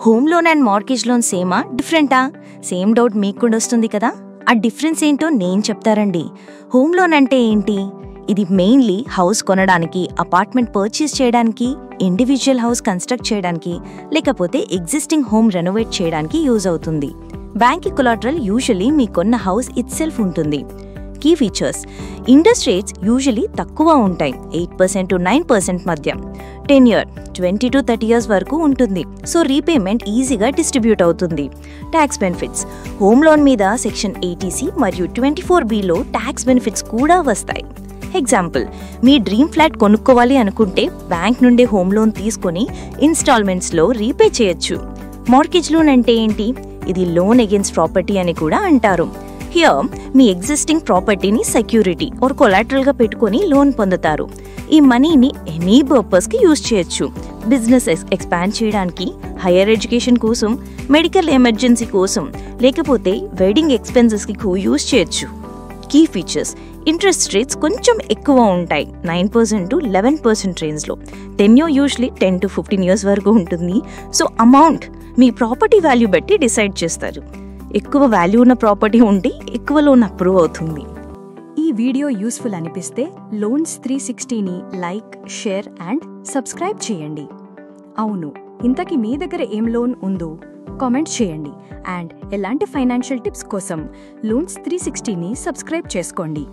Home loan and mortgage loan సేమా డిఫరెంటా? Same doubt మీకు కూడా వస్తుంది కదా. ఆ డిఫరెన్స్ ఏంటో నేను చెప్తారండి. హోమ్ లోన్ అంటే ఏంటి? ఇది మెయిన్లీ హౌస్ కొనడానికి, అపార్ట్మెంట్ పర్చేస్ చేయడానికి, ఇండివిజువల్ హౌస్ కన్స్ట్రక్ట్ చేయడానికి, లేకపోతే ఎగ్జిస్టింగ్ హోమ్ రెనోవేట్ చేయడానికి యూజ్ అవుతుంది. బ్యాంక్ కొలాటరల్ యూజువల్లీ మీ కొన్న హౌస్ ఇట్సెల్ఫ్ ఉంటుంది. Key features: interest rates usually తక్కువ ఉంటాయి, 8% to 9% మధ్య. టెన్యూర్ 20 to 30 years వరకు ఉంటుంది, సో రీపేమెంట్ ఈజీగా డిస్ట్రిబ్యూట్ అవుతుంది. ట్యాక్స్ బెనిఫిట్స్: హోమ్ లోన్ మీద సెక్షన్ 80C మరియు 24Bలో ట్యాక్స్ బెనిఫిట్స్ కూడా వస్తాయి. ఎగ్జాంపుల్, మీ డ్రీమ్ ఫ్లాట్ కొనుక్కోవాలి అనుకుంటే బ్యాంక్ నుండి హోమ్ లోన్ తీసుకొని ఇన్స్టాల్మెంట్స్లో రీపే చేయొచ్చు. మార్గేజ్ లోన్ అంటే ఏంటి? ఇది లోన్ అగేన్స్ట్ ప్రాపర్టీ అని కూడా అంటారు. హియర్ మీ ఎగ్జిస్టింగ్ ప్రాపర్టీని సెక్యూరిటీ ఆర్ కొలాటరల్గా పెట్టుకొని లోన్ పొందుతారు. ఈ మనీని ఎనీ పర్పస్కి యూజ్ చేయొచ్చు. బిజినెస్ ఎక్స్పాండ్ చేయడానికి, హైయర్ ఎడ్యుకేషన్ కోసం, మెడికల్ ఎమర్జెన్సీ కోసం, లేకపోతే వెడ్డింగ్ ఎక్స్పెన్సెస్కి యూజ్ చేయొచ్చు. కీ ఫీచర్స్: ఇంట్రెస్ట్ రేట్స్ కొంచెం ఎక్కువ ఉంటాయి, 9% to 11% రేంజ్లో. టెన్యూర్ యూజువల్లీ 10 to 15 years వరకు ఉంటుంది. సో అమౌంట్ మీ ప్రాపర్టీ వాల్యూ బట్టి డిసైడ్ చేస్తారు. ఎక్కువ వాల్యూ ఉన్న ప్రాపర్టీ ఉంటే ఎక్కువ లోన్ అప్రూవ్ అవుతుంది. ఈ వీడియో యూస్ఫుల్ అనిపిస్తే లోన్స్ 360ని లైక్, షేర్ అండ్ సబ్స్క్రైబ్ చేయండి. అవును, ఇంతకీ మీ దగ్గర ఏం లోన్ ఉందో కామెంట్ చేయండి. అండ్ ఎలాంటి ఫైనాన్షియల్ టిప్స్ కోసం లోన్స్ 360ని సబ్స్క్రైబ్ చేసుకోండి.